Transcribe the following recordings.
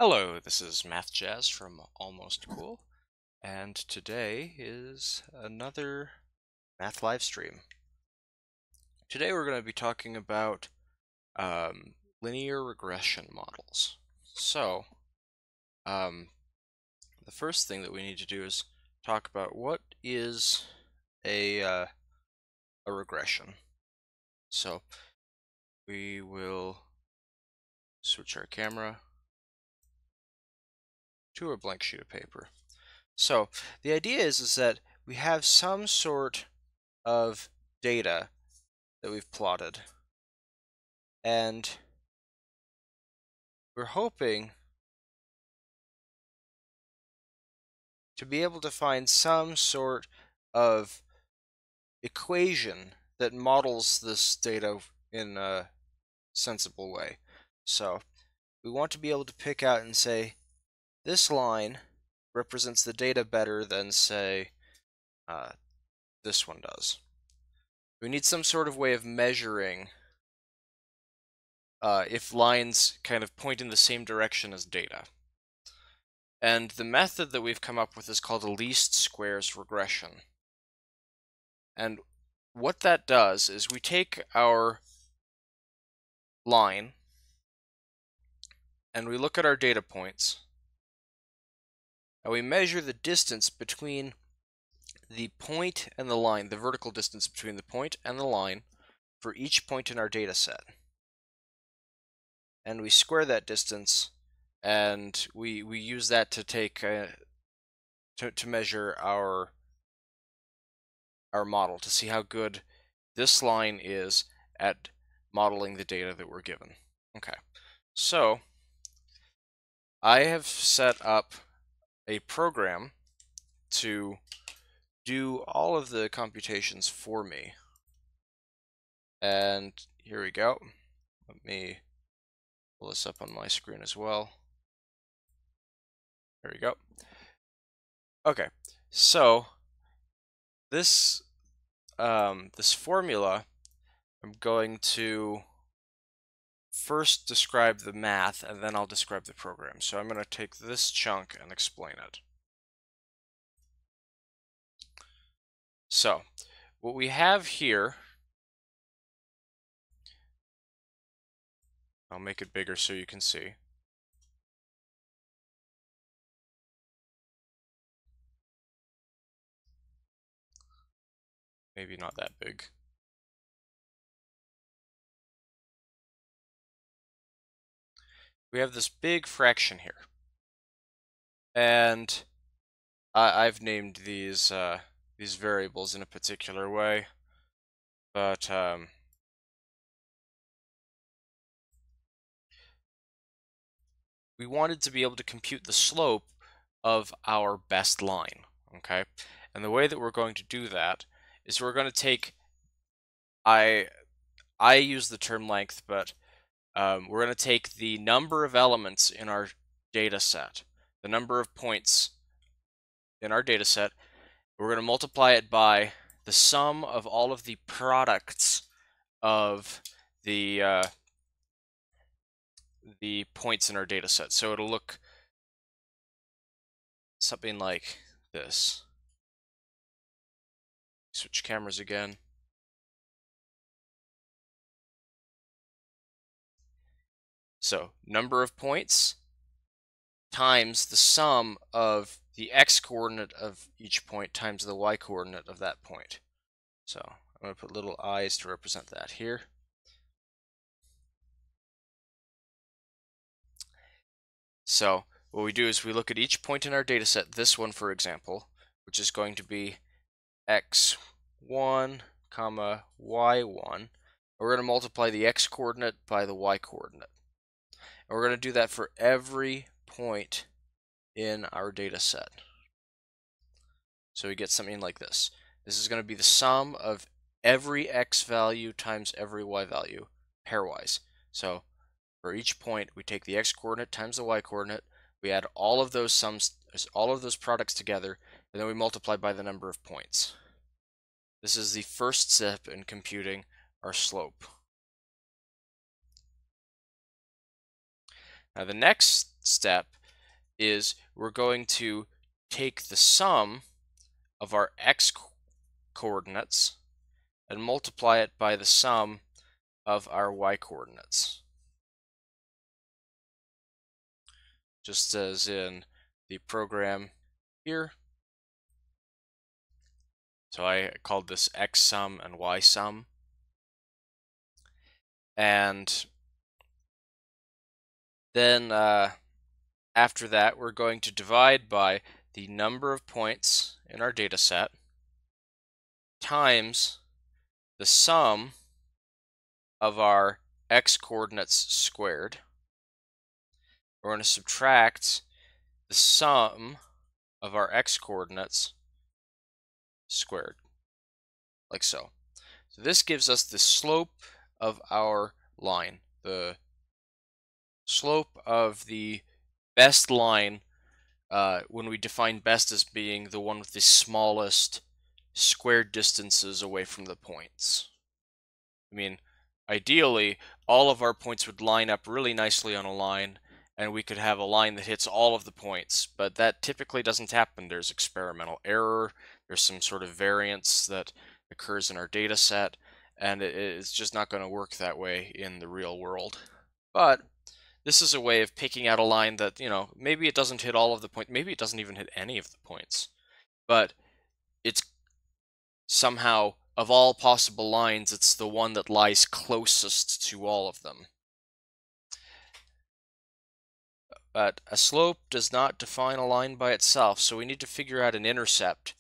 Hello, this is Math Jazz from Almost Cool, and today is another math live stream. Today we're going to be talking about linear regression models. So, um, the first thing that we need to do is talk about what is a regression. So, we will switch our camera to a blank sheet of paper. So, the idea is that we have some sort of data that we've plotted, and we're hoping to be able to find some sort of equation that models this data in a sensible way. So we want to be able to pick out and say this line represents the data better than, say, this one does. We need some sort of way of measuring if lines kind of point in the same direction as data. And the method that we've come up with is called a least squares regression. And what that does is we take our line and we look at our data points and we measure the distance between the point and the line, the vertical distance between the point and the line for each point in our data set. And we square that distance, and we use that to take to measure our model, to see how good this line is at modeling the data that we're given. Okay, so I have set up a program to do all of the computations for me. And here we go. Let me pull this up on my screen as well. There we go. Okay, so this this formula, I'm going to first describe the math and then I'll describe the program. So I'm going to take this chunk and explain it. So what we have here, I'll make it bigger so you can see. Maybe not that big. We have this big fraction here. And I've named these variables in a particular way, but we wanted to be able to compute the slope of our best line, okay? And the way that we're going to do that is we're going to take, I use the term length, but we're going to take the number of elements in our data set, the number of points in our data set, we're going to multiply it by the sum of all of the products of the points in our data set. So it'll look something like this. Switch cameras again. So number of points times the sum of the x-coordinate of each point times the y-coordinate of that point. So I'm going to put little i's to represent that here. So what we do is we look at each point in our data set, this one for example, which is going to be x1, comma y1. We're going to multiply the x-coordinate by the y-coordinate. And we're going to do that for every point in our data set. So we get something like this. This is going to be the sum of every x value times every y value, pairwise. So for each point, we take the x-coordinate times the y-coordinate, we add all of those sums, all of those products together, and then we multiply by the number of points. This is the first step in computing our slope. Now the next step is we're going to take the sum of our x coordinates and multiply it by the sum of our y coordinates. Just as in the program here. So I called this x sum and y sum. And then after that, we're going to divide by the number of points in our data set times the sum of our x coordinates squared. We're going to subtract the sum of our x coordinates squared, like so. So this gives us the slope of our line, the slope of the best line, when we define best as being the one with the smallest squared distances away from the points. I mean, ideally, all of our points would line up really nicely on a line, and we could have a line that hits all of the points, but that typically doesn't happen. There's experimental error, there's some sort of variance that occurs in our data set, and it's just not going to work that way in the real world. But this is a way of picking out a line that, maybe it doesn't hit all of the points, maybe it doesn't even hit any of the points, but it's somehow, of all possible lines, it's the one that lies closest to all of them. But a slope does not define a line by itself, so we need to figure out an intercept.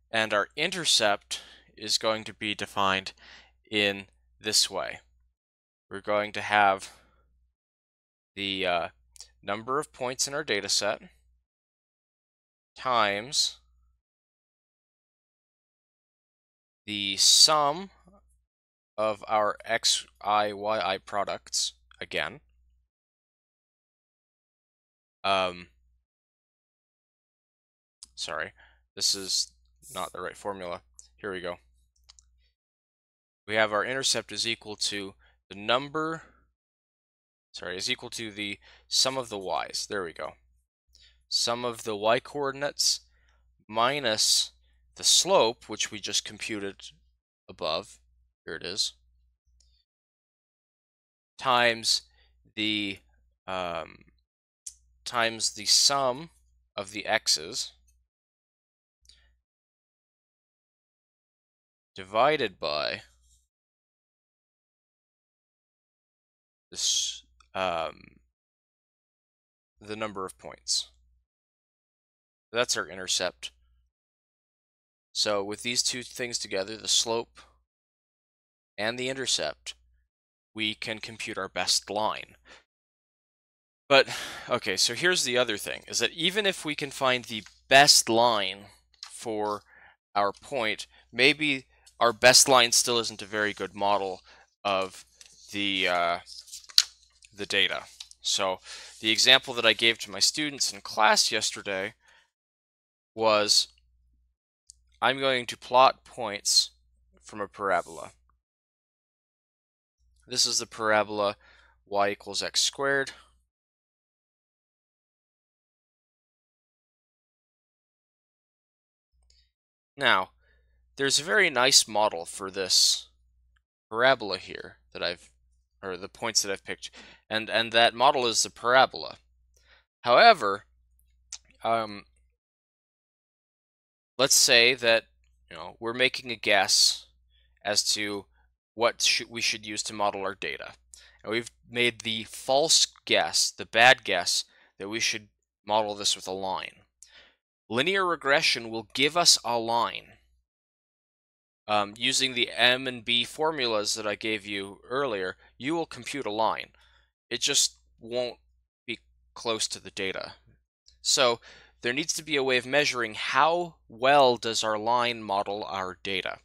And our intercept is going to be defined in this way. We're going to have the number of points in our data set times the sum of our xi, yi products, again. Sorry, this is not the right formula. Here we go. We have our intercept is equal to the number, is equal to the sum of the y's. There we go. Sum of the y coordinates minus the slope, which we just computed above. Here it is. Times the sum of the x's divided by this the number of points. That's our intercept. So with these two things together, the slope and the intercept, we can compute our best line. But, okay, so here's the other thing, is that even if we can find the best line for our point, maybe our best line still isn't a very good model of the data. So the example that I gave to my students in class yesterday was, I'm going to plot points from a parabola. This is the parabola y equals x squared. Now, there's a very nice model for this parabola here that or the points that I've picked, and that model is the parabola. However, let's say that we're making a guess as to what we should use to model our data, and we've made the false guess, the bad guess, that we should model this with a line. Linear regression will give us a line. Using the M and B formulas that I gave you earlier, you will compute a line. It just won't be close to the data. So there needs to be a way of measuring how well does our line model our data.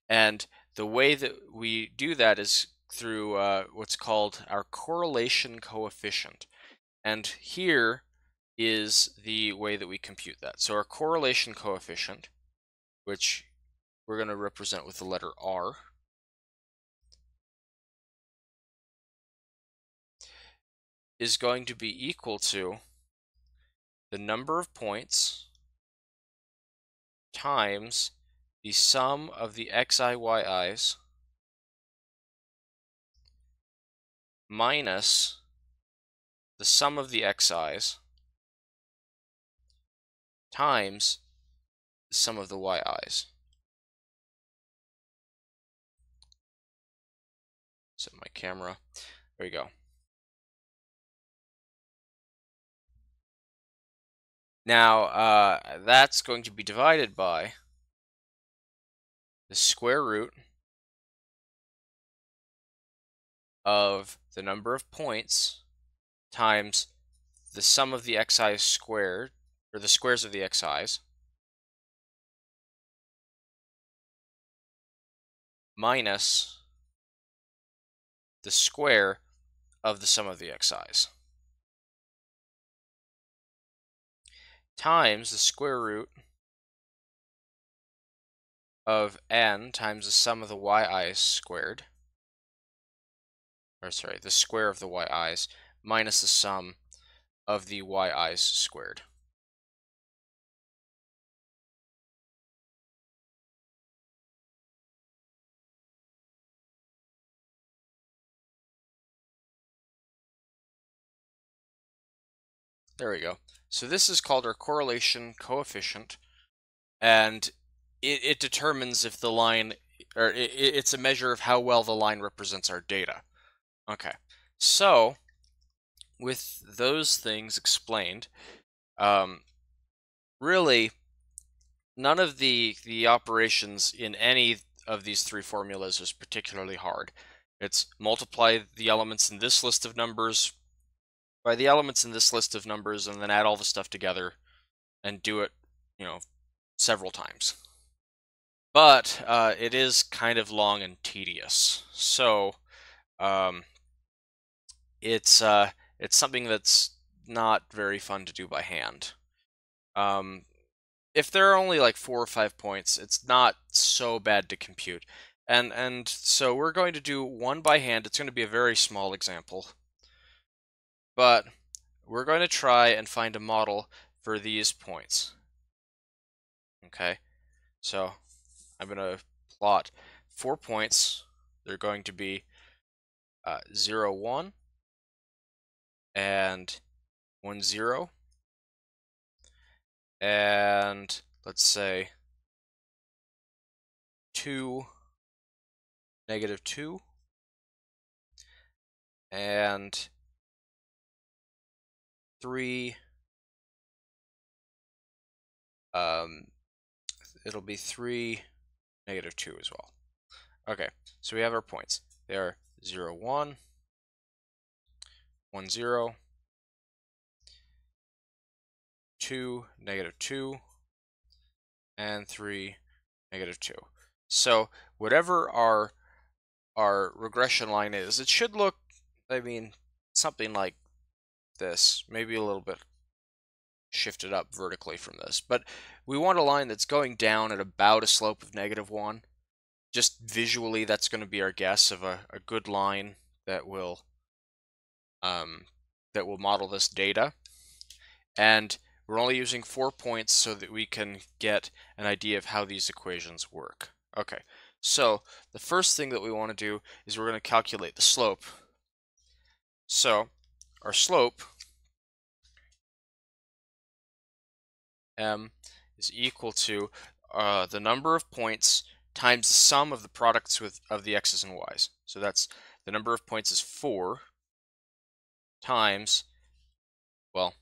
And the way that we do that is through what's called our correlation coefficient. And here is the way that we compute that. So our correlation coefficient, which we're going to represent with the letter R, is going to be equal to the number of points times the sum of the xi, yi's minus the sum of the xi's times the sum of the yi's. Set my camera. There you go. Now, that's going to be divided by the square root of the number of points times the sum of the xi's squared, or the squares of the xi's, minus the square of the sum of the xi's, times the square root of n times the sum of the yi's squared, or sorry, the square of the yi's minus the sum of the yi's squared. There we go. So this is called our correlation coefficient, and it determines if the line, or it's a measure of how well the line represents our data. Okay, so with those things explained, really none of the operations in any of these three formulas is particularly hard. It's multiply the elements in this list of numbers by the elements in this list of numbers, and then add all the stuff together and do it, several times. But it is kind of long and tedious, so it's something that's not very fun to do by hand. If there are only like 4 or 5 points, it's not so bad to compute. And so we're going to do one by hand. It's going to be a very small example, but we're going to try and find a model for these points. Okay, so I'm going to plot 4 points. They're going to be 0, 1, and 1, 0, and let's say 2, negative 2, and 3, it'll be 3, negative 2 as well. Okay, so we have our points. They are 0, 1, 1, 0, 2, negative 2, and 3, negative 2. So whatever our regression line is, it should look, something like this, maybe a little bit shifted up vertically from this, but we want a line that's going down at about a slope of negative 1. Just visually, that's going to be our guess of a good line that will model this data. And we're only using 4 points so that we can get an idea of how these equations work. Okay, so the first thing that we want to do is we're going to calculate the slope. So our slope, m, is equal to the number of points times the sum of the products of the x's and y's. So that's, the number of points is 4 times, well,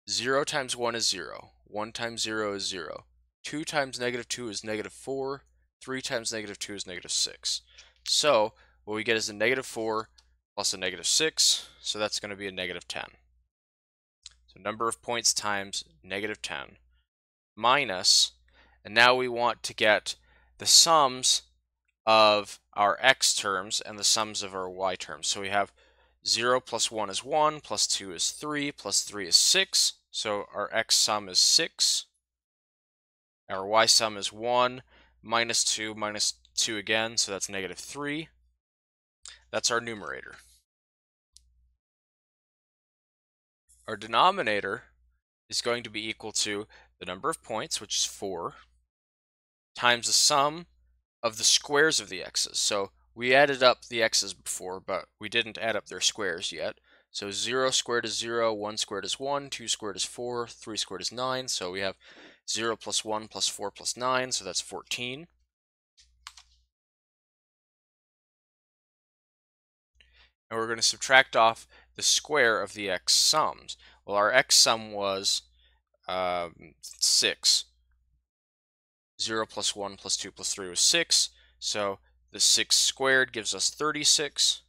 0 times 1 is 0, 1 times 0 is 0, 2 times negative 2 is negative 4, 3 times negative 2 is negative 6. So what we get is a negative 4 plus a negative 6, so that's going to be a negative 10. So number of points times negative 10 minus, and now we want to get the sums of our x terms and the sums of our y terms. So we have 0 plus 1 is 1, plus 2 is 3, plus 3 is 6. So our x sum is 6. Our y sum is 1, minus 2 again, so that's negative 3. That's our numerator. our denominator is going to be equal to the number of points, which is 4, times the sum of the squares of the x's. So we added up the x's before, but we didn't add up their squares yet. So 0 squared is 0, 1 squared is 1, 2 squared is 4, 3 squared is 9. So we have 0 plus 1 plus 4 plus 9, so that's 14. And we're going to subtract off the square of the x sums. Well, our x sum was 6. 0 plus 1 plus 2 plus 3 was 6. So the 6 squared gives us 36.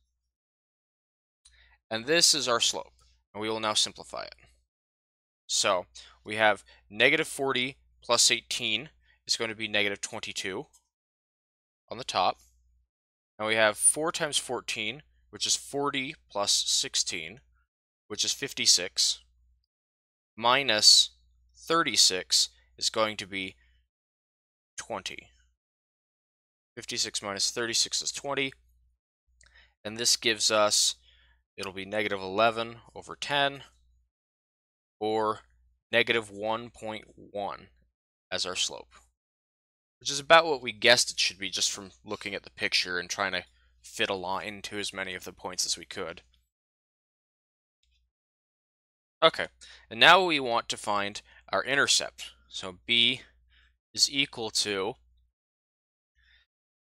And this is our slope. And we will now simplify it. So we have negative 40 plus 18 is going to be negative 22 on the top. And we have 4 times 14, which is 40 plus 16, which is 56, minus 36 is going to be 20. 56 minus 36 is 20. And this gives us, it'll be negative 11 over 10, or negative 1.1 as our slope, which is about what we guessed it should be just from looking at the picture and trying to fit a line to as many of the points as we could. Okay, and now we want to find our intercept. So b is equal to,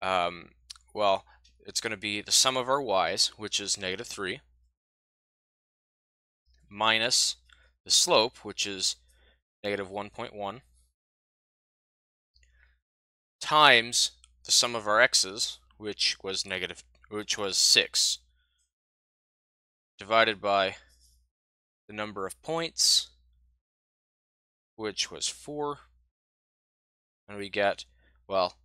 well, it's going to be the sum of our y's, which is negative 3, minus the slope, which is negative 1.1, times the sum of our x's, which was 6, divided by the number of points, which was 4, and we get, well,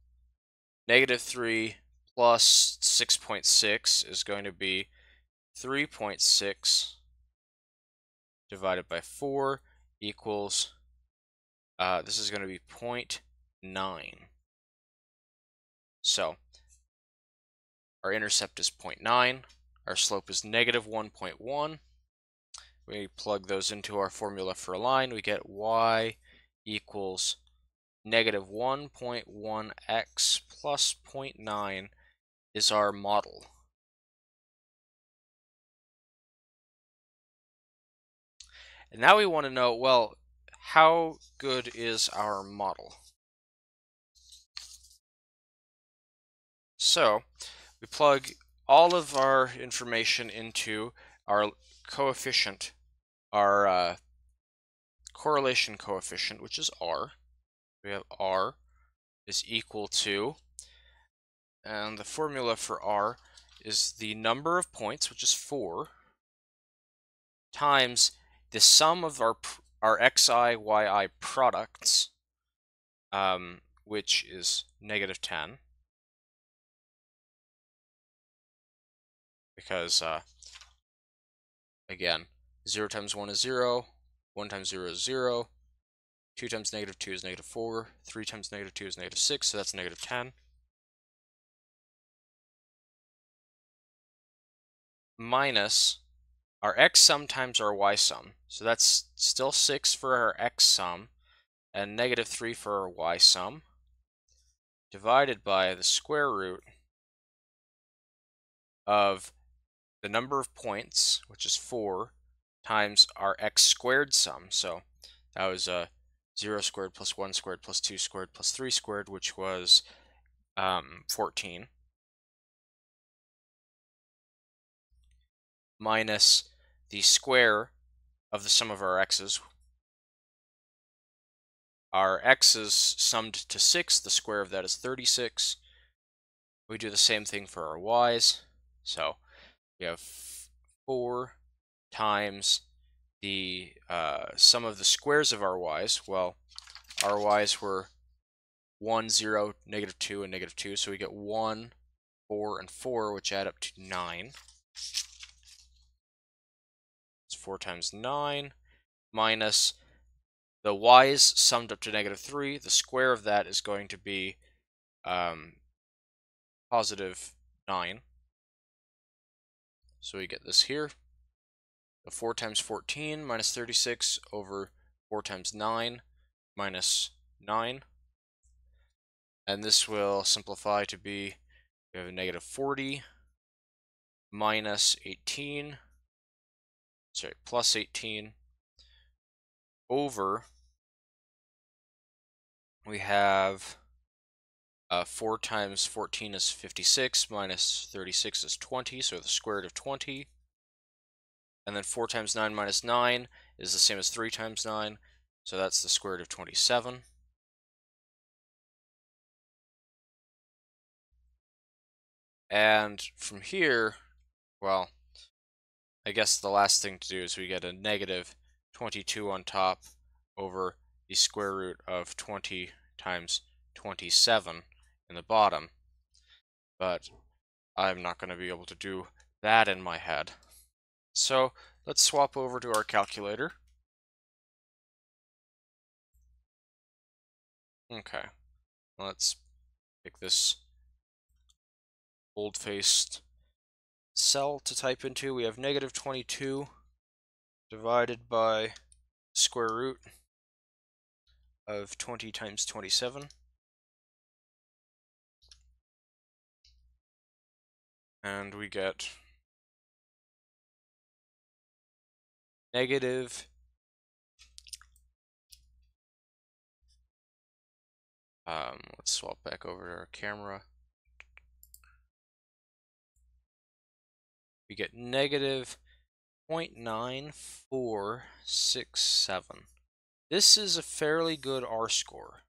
negative 3 plus 6.6 is going to be 3.6 divided by 4 equals, this is going to be 0.9. So our intercept is 0.9, our slope is negative 1.1. We plug those into our formula for a line, we get y equals negative 1.1x plus 0.9 is our model. And now we want to know, well, how good is our model? So we plug all of our information into our coefficient, our correlation coefficient, which is r. We have r is equal to, and the formula for r is the number of points, which is 4, times the sum of our xi, yi products, which is negative 10, because, again, 0 times 1 is 0, 1 times 0 is 0, 2 times negative 2 is negative 4, 3 times negative 2 is negative 6, so that's negative 10. Minus our x sum times our y sum. So that's still 6 for our x sum and negative 3 for our y sum, divided by the square root of the number of points, which is 4, times our x squared sum. So that was 0 squared plus 1 squared plus 2 squared plus 3 squared, which was 14, minus the square of the sum of our x's. Our x's summed to 6, the square of that is 36. We do the same thing for our y's. So we have 4 times the sum of the squares of our y's. Well, our y's were 1, 0, negative 2, and negative 2. So we get 1, 4, and 4, which add up to 9. It's 4 times 9, minus the y's summed up to negative 3. The square of that is going to be positive 9. So we get this here. So 4 times 14 minus 36 over 4 times 9 minus 9. And this will simplify to be, we have a negative 40 minus 18, sorry, plus 18 over, we have 4 times 14 is 56 minus 36 is 20, so the square root of 20. And then 4 times 9 minus 9 is the same as 3 times 9, so that's the square root of 27. And from here, well, I guess the last thing to do is we get a negative 22 on top over the square root of 20 times 27 in the bottom. But I'm not going to be able to do that in my head. So let's swap over to our calculator. Okay, let's pick this bold-faced cell to type into. We have negative 22 divided by square root of 20 times 27. And we get negative let's swap back over to our camera. We get negative 0.9467. This is a fairly good R-score.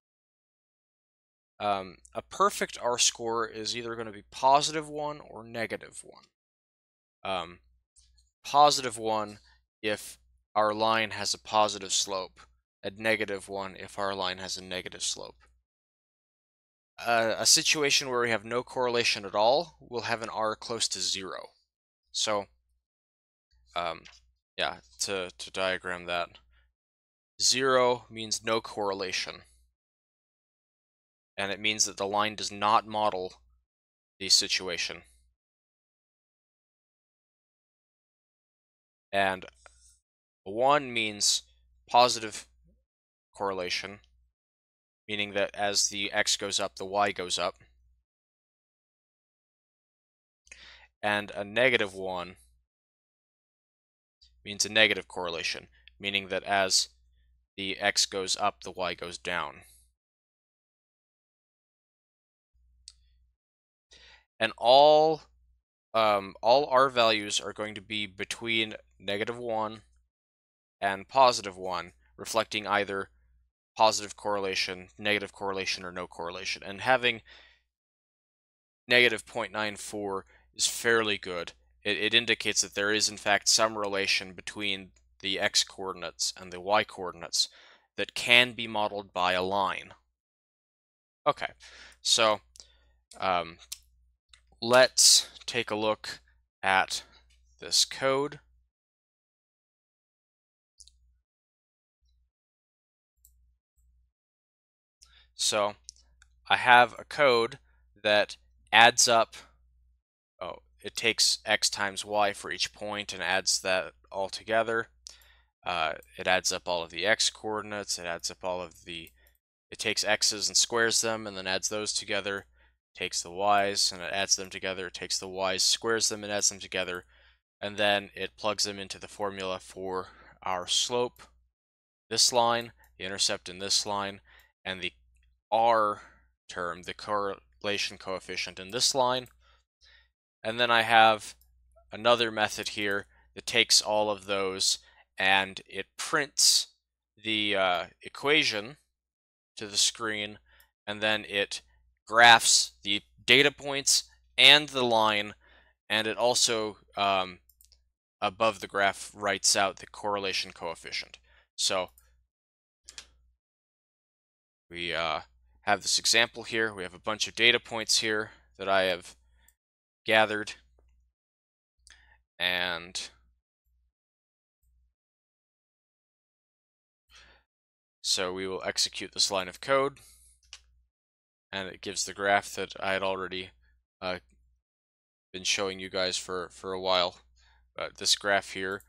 A perfect R-score is either going to be positive 1 or negative 1. Positive 1 if our line has a positive slope, and negative 1 if our line has a negative slope. A situation where we have no correlation at all will have an R close to 0. So, yeah, to diagram that, 0 means no correlation. And it means that the line does not model the situation. And 1 means positive correlation, meaning that as the x goes up, the y goes up. And a negative 1 means a negative correlation, meaning that as the x goes up, the y goes down. And all R values are going to be between negative 1 and positive 1, reflecting either positive correlation, negative correlation, or no correlation. And having negative 0.94 is fairly good. It indicates that there is, in fact, some relation between the x-coordinates and the y-coordinates that can be modeled by a line. Okay, so let's take a look at this code. So I have a code that adds up, it takes x times y for each point and adds that all together. It adds up all of the x coordinates, it adds up all of the, it takes x's and squares them and then adds those together, takes the y's and it adds them together, it takes the y's, squares them and adds them together, and then it plugs them into the formula for our slope, this line, the intercept in this line, and the R term, the correlation coefficient in this line. And then I have another method here that takes all of those and it prints the equation to the screen, and then it graphs the data points and the line, and it also above the graph writes out the correlation coefficient. So we have this example here. We have a bunch of data points here that I have gathered, and so we will execute this line of code, and it gives the graph that I had already been showing you guys for a while. This graph here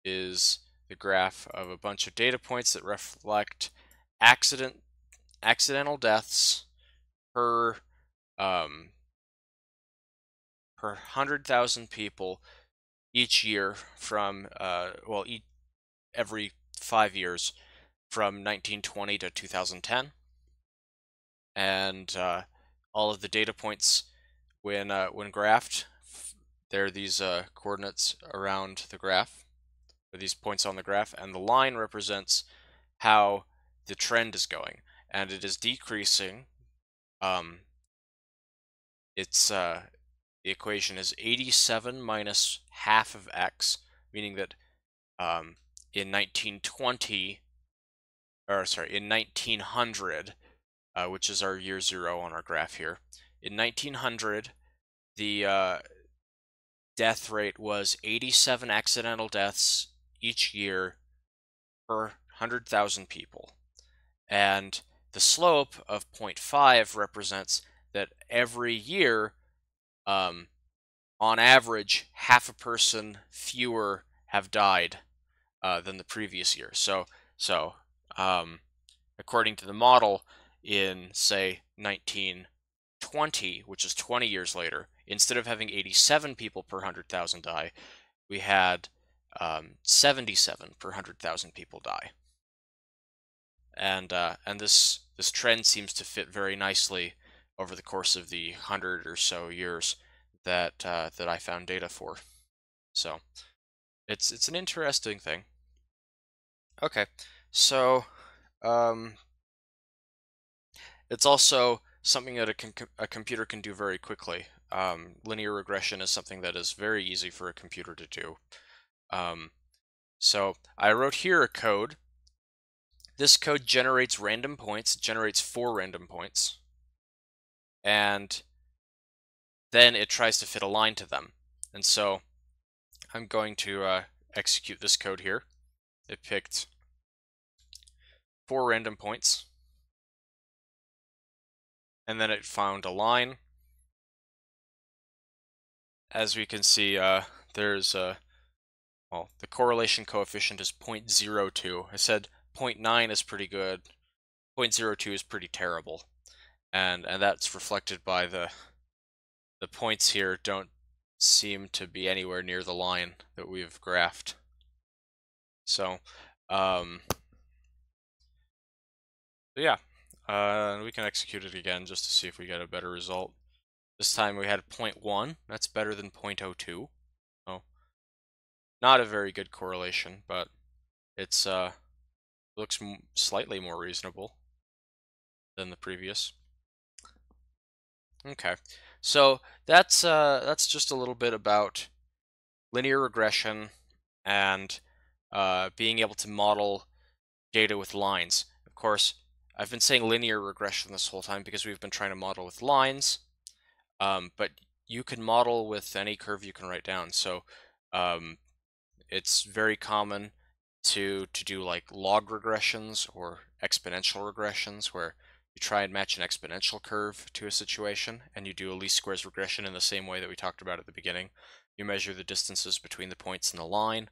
is the graph of a bunch of data points that reflect accidental deaths per 100,000 people each year from every 5 years from 1920 to 2010, and all of the data points when graphed, there are these coordinates around the graph, or these points on the graph, and the line represents how the trend is going, and it is decreasing. The equation is 87 minus half of x, meaning that in 1920, or sorry, in 1900, which is our year 0 on our graph here, in 1900, the death rate was 87 accidental deaths each year per 100,000 people. And the slope of 0.5 represents that every year, on average, half a person fewer have died than the previous year. So according to the model, in say 1920, which is 20 years later, instead of having 87 people per 100,000 die, we had 77 per 100,000 people die. And this trend seems to fit very nicely over the course of the 100 or so years that I found data for. So it's an interesting thing. Okay, so it's also something that a computer can do very quickly. Linear regression is something that is very easy for a computer to do. So I wrote here a code. This code generates random points, generates 4 random points, and then it tries to fit a line to them. And so I'm going to execute this code here. It picked 4 random points, and then it found a line. As we can see, there's well, the correlation coefficient is 0.02. I said 0.9 is pretty good. 0.02 is pretty terrible, and that's reflected by the points here don't seem to be anywhere near the line that we've graphed. So, yeah, we can execute it again just to see if we get a better result. This time we had 0.1. That's better than 0.02. So, not a very good correlation, but it's looks slightly more reasonable than the previous. Okay, so that's just a little bit about linear regression and being able to model data with lines. Of course, I've been saying linear regression this whole time because we've been trying to model with lines, but you can model with any curve you can write down. So it's very common to do like log regressions or exponential regressions, where you try and match an exponential curve to a situation, and you do a least squares regression in the same way that we talked about at the beginning. You measure the distances between the points in the line,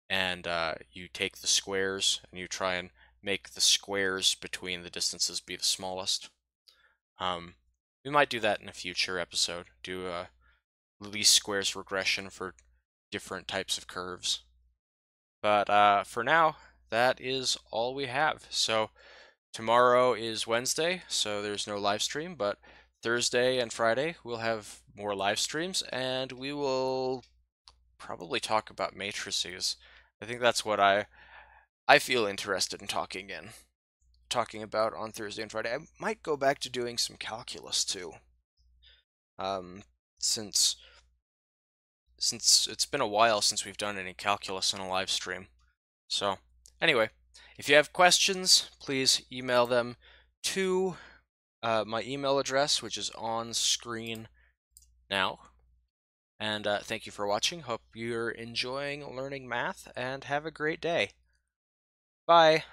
and you take the squares and you try and make the squares between the distances be the smallest. We might do that in a future episode, do a least squares regression for different types of curves. But for now, that is all we have. So tomorrow is Wednesday, so there's no live stream, but Thursday and Friday we'll have more live streams, and we will probably talk about matrices. I think that's what I feel interested in talking about on Thursday and Friday. I might go back to doing some calculus too, since it's been a while since we've done any calculus in a live stream. So anyway, if you have questions, please email them to my email address, which is on screen now. And thank you for watching. Hope you're enjoying learning math, and have a great day. Bye.